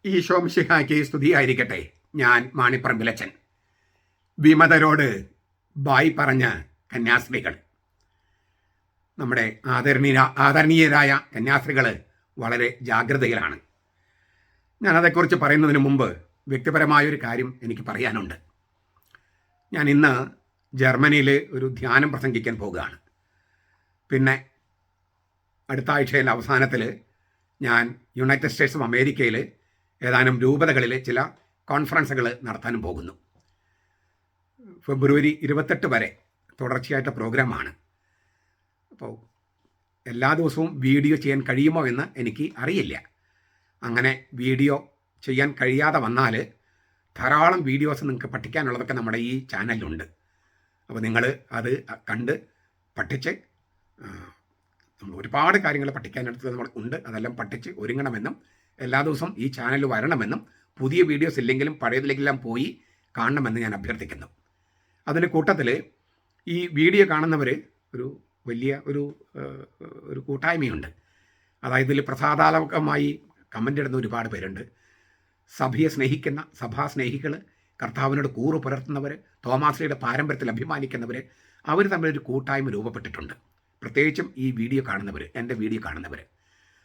ഈശോ മിശിഹായ്ക്ക് സ്തുതിയായിരിക്കട്ടെ. ഞാൻ മാണിപ്പറമ്പിലച്ചൻ. വിമതരോട് ബായ് പറഞ്ഞ കന്യാസ്ത്രീകൾ. നമ്മുടെ ആദരണീയരായ കന്യാസ്ത്രീകൾ വളരെ ജാഗ്രതയിലാണ്. ഞാനതേക്കുറിച്ച് പറയുന്നതിന് മുമ്പ് വ്യക്തിപരമായൊരു കാര്യം എനിക്ക് പറയാനുണ്ട്. ഞാൻ ഇന്ന് ജർമ്മനിയിൽ ഒരു ധ്യാനം പ്രസംഗിക്കാൻ പോകുകയാണ്. പിന്നെ അടുത്ത ആഴ്ചയിലെ അവസാനത്തിൽ ഞാൻ യുണൈറ്റഡ് സ്റ്റേറ്റ്സ് ഓഫ് അമേരിക്കയിൽ ഏതാനും രൂപതകളിൽ ചില കോൺഫറൻസുകൾ നടത്താനും പോകുന്നു. ഫെബ്രുവരി 28 വരെ തുടർച്ചയായിട്ട് പ്രോഗ്രാമാണ്. അപ്പോൾ എല്ലാ ദിവസവും വീഡിയോ ചെയ്യാൻ കഴിയുമോ എന്ന് എനിക്ക് അറിയില്ല. അങ്ങനെ വീഡിയോ ചെയ്യാൻ കഴിയാതെ വന്നാൽ ധാരാളം വീഡിയോസ് നിങ്ങൾക്ക് പഠിക്കാനുള്ളതൊക്കെ നമ്മുടെ ഈ ചാനലിലുണ്ട്. അപ്പോൾ നിങ്ങൾ അത് കണ്ട് പഠിച്ച് നമ്മൾ ഒരുപാട് കാര്യങ്ങൾ പഠിക്കാനെടുത്ത് നമ്മൾ ഉണ്ട്. അതെല്ലാം പഠിച്ച് ഒരുങ്ങണമെന്നും എല്ലാ ദിവസവും ഈ ചാനൽ വരണമെന്നും പുതിയ വീഡിയോസ് ഇല്ലെങ്കിലും പഴയതിലെല്ലാം പോയി കാണണമെന്ന് ഞാൻ അഭ്യർത്ഥിക്കുന്നു. അതിൻ്റെ കൂട്ടത്തിൽ ഈ വീഡിയോ കാണുന്നവർ ഒരു വലിയ ഒരു കൂട്ടായ്മയുണ്ട്. അതായത് ഇതിൽ പ്രസാദാത്മകമായി കമൻ്റ് ഇടുന്ന ഒരുപാട് പേരുണ്ട്. സഭയെ സ്നേഹിക്കുന്ന സഭാസ്നേഹികൾ, കർത്താവിനോട് കൂറ് പുലർത്തുന്നവർ, തോമാശ്രീയുടെ പാരമ്പര്യത്തിൽ അഭിമാനിക്കുന്നവർ, അവർ തമ്മിലൊരു കൂട്ടായ്മ രൂപപ്പെട്ടിട്ടുണ്ട്. പ്രത്യേകിച്ചും ഈ വീഡിയോ കാണുന്നവർ, എൻ്റെ വീഡിയോ കാണുന്നവർ.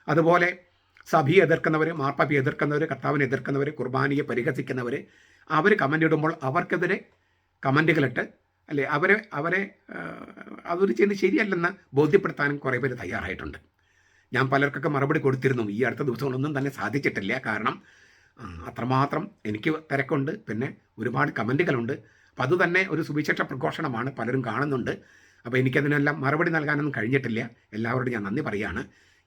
അതുപോലെ സഭയെ എതിർക്കുന്നവർ, മാർപ്പാപ്പയെ എതിർക്കുന്നവർ, കർത്താവിനെ എതിർക്കുന്നവർ, കുർബാനയെ പരിഹസിക്കുന്നവർ, അവർ കമൻ്റ് ഇടുമ്പോൾ അവർക്കെതിരെ കമൻറ്റുകളിട്ട് അല്ലെ അവരെ അതൊരു ചെയ്യുന്നത് ശരിയല്ലെന്ന് ബോധ്യപ്പെടുത്താനും കുറേ പേര് തയ്യാറായിട്ടുണ്ട്. ഞാൻ പലർക്കൊക്കെ മറുപടി കൊടുത്തിരുന്നു. ഈ അടുത്ത ദിവസങ്ങളൊന്നും തന്നെ സാധിച്ചിട്ടില്ല. കാരണം അത്രമാത്രം എനിക്ക് തിരക്കുണ്ട്, പിന്നെ ഒരുപാട് കമൻറ്റുകളുണ്ട്. അപ്പോൾ അതുതന്നെ ഒരു സുവിശേഷ പ്രഘോഷണമാണ്, പലരും കാണുന്നുണ്ട്. അപ്പോൾ എനിക്കതിനെല്ലാം മറുപടി നൽകാനൊന്നും കഴിഞ്ഞിട്ടില്ല. എല്ലാവരോടും ഞാൻ നന്ദി പറയുകയാണ്.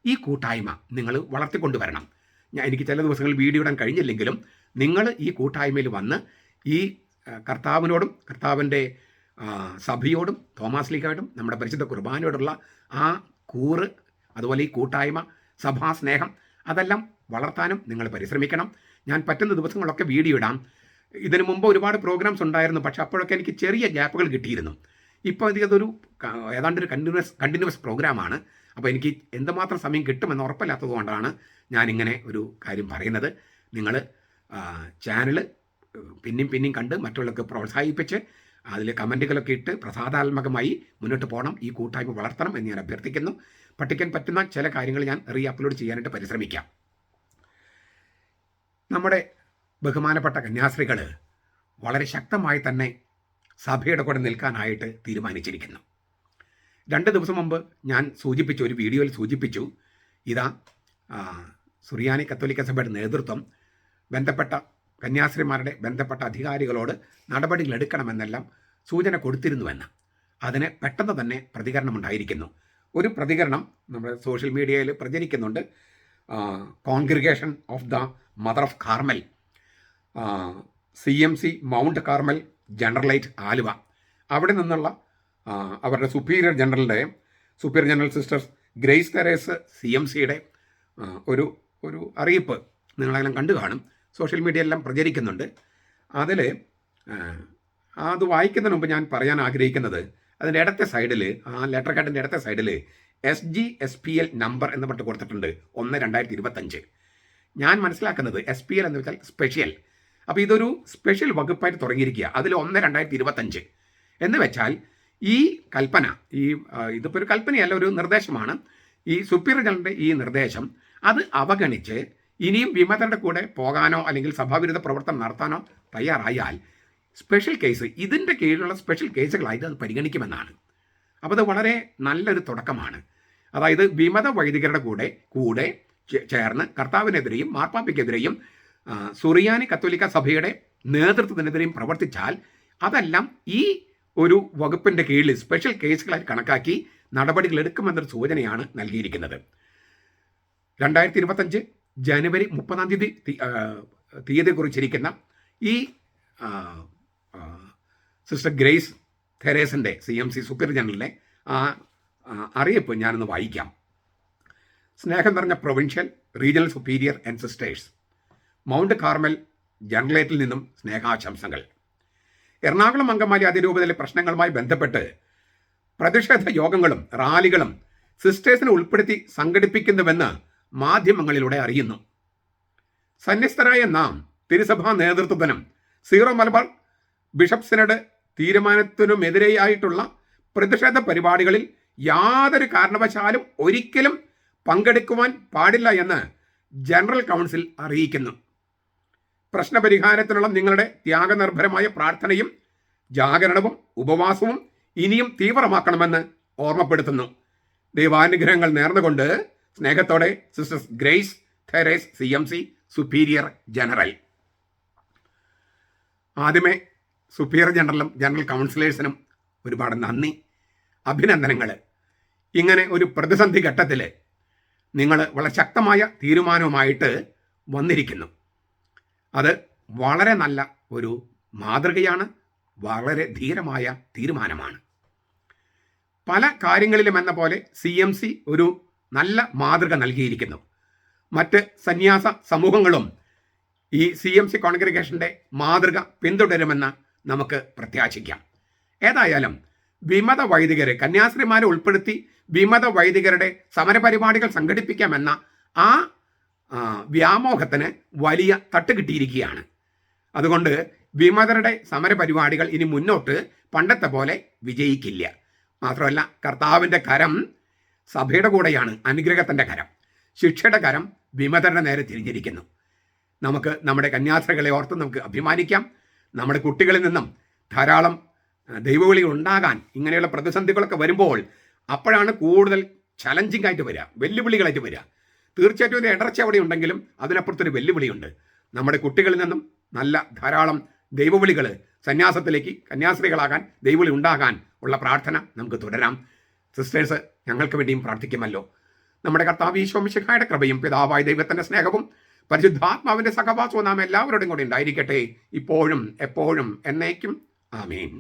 ഈ കൂട്ടായ്മ നിങ്ങൾ വളർത്തിക്കൊണ്ടുവരണം. എനിക്ക് ചില ദിവസങ്ങളിൽ വീഡിയോ ഇടാൻ കഴിഞ്ഞില്ലെങ്കിലും നിങ്ങൾ ഈ കൂട്ടായ്മയിൽ വന്ന് ഈ കർത്താവിനോടും കർത്താവിൻ്റെ സഭയോടും തോമാശ്ലീഹയോടും നമ്മുടെ പരിശുദ്ധ കുർബാനയോടുള്ള ആ കൂറ്, അതുപോലെ ഈ കൂട്ടായ്മ, സഭാസ്നേഹം, അതെല്ലാം വളർത്താനും നിങ്ങൾ പരിശ്രമിക്കണം. ഞാൻ പറ്റുന്ന ദിവസങ്ങളൊക്കെ വീഡിയോ ഇടാം. ഇതിനു മുമ്പ് ഒരുപാട് പ്രോഗ്രാംസ് ഉണ്ടായിരുന്നു, പക്ഷെ അപ്പോഴൊക്കെ എനിക്ക് ചെറിയ ഗ്യാപ്പുകൾ കിട്ടിയിരുന്നു. ഇപ്പോൾ അതൊരു ഏതാണ്ടൊരു കണ്ടിന്യൂസ് പ്രോഗ്രാമാണ്. അപ്പോൾ എനിക്ക് എന്തുമാത്രം സമയം കിട്ടുമെന്ന് ഉറപ്പില്ലാത്തത് കൊണ്ടാണ് ഞാനിങ്ങനെ ഒരു കാര്യം പറയുന്നത്. നിങ്ങൾ ചാനൽ പിന്നെയും കണ്ട് മറ്റുള്ളവർക്ക് പ്രോത്സാഹിപ്പിച്ച് അതിൽ കമൻറ്റുകളൊക്കെ ഇട്ട് പ്രസാദാത്മകമായി മുന്നോട്ട് പോകണം. ഈ കൂട്ടായ്മ വളർത്തണം എന്ന് ഞാൻ അഭ്യർത്ഥിക്കുന്നു. പഠിക്കാൻ പറ്റുന്ന ചില കാര്യങ്ങൾ ഞാൻ അപ്ലോഡ് ചെയ്യാനായിട്ട് പരിശ്രമിക്കാം. നമ്മുടെ ബഹുമാനപ്പെട്ട കന്യാസ്ത്രീകൾ വളരെ ശക്തമായി തന്നെ സഭയുടെ കൂടെ നിൽക്കാനായിട്ട് തീരുമാനിച്ചിരിക്കുന്നു. 2 ദിവസം മുമ്പ് ഞാൻ സൂചിപ്പിച്ചു, ഒരു വീഡിയോയിൽ സൂചിപ്പിച്ചു, ഇതാ സുറിയാനി കത്തോലിക്ക സഭയുടെ നേതൃത്വം ബന്ധപ്പെട്ട കന്യാസ്ത്രീമാരുടെ ബന്ധപ്പെട്ട അധികാരികളോട് നടപടികൾ എടുക്കണമെന്നെല്ലാം സൂചന കൊടുത്തിരുന്നുവെന്ന്. അതിന് പെട്ടെന്ന് തന്നെ പ്രതികരണമുണ്ടായിരിക്കുന്നു. ഒരു പ്രതികരണം നമ്മുടെ സോഷ്യൽ മീഡിയയിൽ പ്രചരിക്കുന്നുണ്ട്. Congregation of the mother of Carmel, CMC mount Carmel generalate Aluva, അവിടെ നിന്നുള്ള അവരുടെ superior general sisters Grace Therese CMCയുടെ ഒരു അറിയിപ്പ് നിങ്ങളെല്ലാം കണ്ടു കാണും. സോഷ്യൽ മീഡിയ എല്ലാം പ്രചരിക്കുന്നുണ്ട്. അതിൽ അത് വായിക്കുന്നതിന് മുമ്പ് ഞാൻ പറയാൻ ആഗ്രഹിക്കുന്നത്, അതിൻ്റെ ഇടത്തെ സൈഡിൽ, ആ ലെറ്റർ കാർഡിൻ്റെ ഇടത്തെ സൈഡിൽ SGSPL നമ്പർ എന്ന് പറഞ്ഞിട്ട് കൊടുത്തിട്ടുണ്ട്, 1/2025. ഞാൻ മനസ്സിലാക്കുന്നത് SPL എന്ന് വെച്ചാൽ സ്പെഷ്യൽ. അപ്പോൾ ഇതൊരു സ്പെഷ്യൽ വകുപ്പായിട്ട് തുടങ്ങിയിരിക്കുക. അതിൽ 1/2025 എന്ന് വെച്ചാൽ ഈ കൽപ്പന, ഇതിപ്പോൾ ഒരു കൽപ്പനയല്ല, ഒരു നിർദ്ദേശമാണ്. ഈ സുപ്പീരിയർ ജനറലിൻ്റെ ഈ നിർദ്ദേശം അത് അവഗണിച്ച് ഇനിയും വിമതരുടെ കൂടെ പോകാനോ അല്ലെങ്കിൽ സഭാവിരുദ്ധ പ്രവർത്തനം നടത്താനോ തയ്യാറായാൽ സ്പെഷ്യൽ കേസ്, ഇതിൻ്റെ കീഴിലുള്ള സ്പെഷ്യൽ കേസുകളായിട്ട് അത് പരിഗണിക്കുമെന്നാണ്. അപ്പോൾ അത് വളരെ നല്ലൊരു തുടക്കമാണ്. അതായത് വിമത വൈദികരുടെ കൂടെ ചേർന്ന് കർത്താവിനെതിരെയും മാർപ്പാപ്പയ്ക്കെതിരെയും സുറിയാനി കത്തോലിക്ക സഭയുടെ നേതൃത്വത്തിനെതിരെയും പ്രവർത്തിച്ചാൽ അതെല്ലാം ഈ ഒരു വകുപ്പിൻ്റെ കീഴിൽ സ്പെഷ്യൽ കേസുകളായി കണക്കാക്കി നടപടികൾ എടുക്കുമെന്നൊരു സൂചനയാണ് നൽകിയിരിക്കുന്നത്. 2025 ജനുവരി 30 തീയതി കുറിച്ചിരിക്കുന്ന ഈ സിസ്റ്റർ ഗ്രേസ് തെരേസിൻ്റെ CMC സുപ്പീരിയർ ജനറലിൻ്റെ അറിയിപ്പ് ഞാനൊന്ന് വായിക്കാം. സ്നേഹം നിറഞ്ഞ provincial regional superior and sisters, mount Carmel ജനറലേറ്റിൽ നിന്നും സ്നേഹാശംസകൾ. എറണാകുളം അങ്കമാലി അതിരൂപതയിലെ പ്രശ്നങ്ങളുമായി ബന്ധപ്പെട്ട് പ്രതിഷേധ യോഗങ്ങളും റാലികളും സിസ്റ്റേഴ്സിനെ ഉൾപ്പെടുത്തി സംഘടിപ്പിക്കുന്നുവെന്ന് മാധ്യമങ്ങളിലൂടെ അറിയുന്നു. സന്യസ്തരായ നാം തിരുസഭാ നേതൃത്വത്തിനും സീറോ മലബാർ ബിഷപ്പ് സിനഡ് തീരുമാനത്തിനുമെതിരെയായിട്ടുള്ള പ്രതിഷേധ പരിപാടികളിൽ യാതൊരു കാരണവശാലും ഒരിക്കലും പങ്കെടുക്കുവാൻ പാടില്ല എന്ന് ജനറൽ കൗൺസിൽ അറിയിക്കുന്നു. പ്രശ്നപരിഹാരത്തിനുള്ള നിങ്ങളുടെ ത്യാഗനിർഭരമായ പ്രാർത്ഥനയും ജാഗരണവും ഉപവാസവും ഇനിയും തീവ്രമാക്കണമെന്ന് ഓർമ്മപ്പെടുത്തുന്നു. ദൈവാനുഗ്രഹങ്ങൾ നേർന്നുകൊണ്ട് സ്നേഹത്തോടെ sister grace Therese CMC superior general. ആദ്യമേ സുപ്പീരിയർ ജനറലും ജനറൽ കൗൺസിലേഴ്സിനും ഒരുപാട് നന്ദി, അഭിനന്ദനങ്ങൾ. ഇങ്ങനെ ഒരു പ്രതിസന്ധി ഘട്ടത്തിൽ നിങ്ങൾ വളരെ ശക്തമായ തീരുമാനവുമായിട്ട് വന്നിരിക്കുന്നു. അത് വളരെ നല്ല ഒരു മാതൃകയാണ്, വളരെ ധീരമായ തീരുമാനമാണ്. പല കാര്യങ്ങളിലും എന്ന പോലെ CMC ഒരു നല്ല മാതൃക നൽകിയിരിക്കുന്നു. മറ്റ് സന്യാസ സമൂഹങ്ങളും ഈ CMC കോൺഗ്രിഗേഷൻ്റെ മാതൃക പിന്തുടരുമെന്ന് നമുക്ക് പ്രത്യാശിക്കാം. ഏതായാലും വിമത വൈദികരെ, കന്യാസ്ത്രീമാരെ ഉൾപ്പെടുത്തി വിമത വൈദികരുടെ സമരപരിപാടികൾ സംഘടിപ്പിക്കാമെന്ന ആ വ്യാമോഹത്തിന് വലിയ തട്ട് കിട്ടിയിരിക്കുകയാണ്. അതുകൊണ്ട് വിമതരുടെ സമരപരിപാടികൾ ഇനി മുന്നോട്ട് പണ്ടത്തെ പോലെ വിജയിക്കില്ല. മാത്രമല്ല, കർത്താവിൻ്റെ കരം സഭയുടെ കൂടെയാണ്, അനുഗ്രഹത്തിൻ്റെ കരം. ശിക്ഷയുടെ കരം വിമതരുടെ നേരെ തിരിഞ്ഞിരിക്കുന്നു. നമുക്ക് നമ്മുടെ കന്യാസ്ത്രീകളെ ഓർത്ത് നമുക്ക് അഭിമാനിക്കാം. നമ്മുടെ കുട്ടികളിൽ നിന്നും ധാരാളം ദൈവവിളി ഉണ്ടാകാൻ ഇങ്ങനെയുള്ള പ്രതിസന്ധികളൊക്കെ വരുമ്പോൾ അപ്പോഴാണ് കൂടുതൽ ചലഞ്ചിങ് ആയിട്ട് വരിക, വെല്ലുവിളികളായിട്ട് വരിക. തീർച്ചയായിട്ടും ഒരു ഇടർച്ച അവിടെ ഉണ്ടെങ്കിലും അതിനപ്പുറത്തൊരു വെല്ലുവിളിയുണ്ട്. നമ്മുടെ കുട്ടികളിൽ നിന്നും നല്ല ധാരാളം ദൈവവിളികൾ സന്യാസത്തിലേക്ക്, കന്യാസ്ത്രീകളാകാൻ, ദൈവവിളി ഉണ്ടാകാൻ ഉള്ള പ്രാർത്ഥന നമുക്ക് തുടരാം. സിസ്റ്റേഴ്സ്, ഞങ്ങൾക്ക് വേണ്ടിയും പ്രാർത്ഥിക്കുമല്ലോ. നമ്മുടെ കർത്താവ് ഈശോ മിശിഹായുടെ കൃപയും പിതാവായ ദൈവത്തിൻ്റെ സ്നേഹവും പരിശുദ്ധാത്മാവിൻ്റെ സഹവാസവും നാം എല്ലാവരോടും കൂടി ഉണ്ടായിരിക്കട്ടെ, ഇപ്പോഴും എപ്പോഴും എന്നേക്കും. ആമേൻ.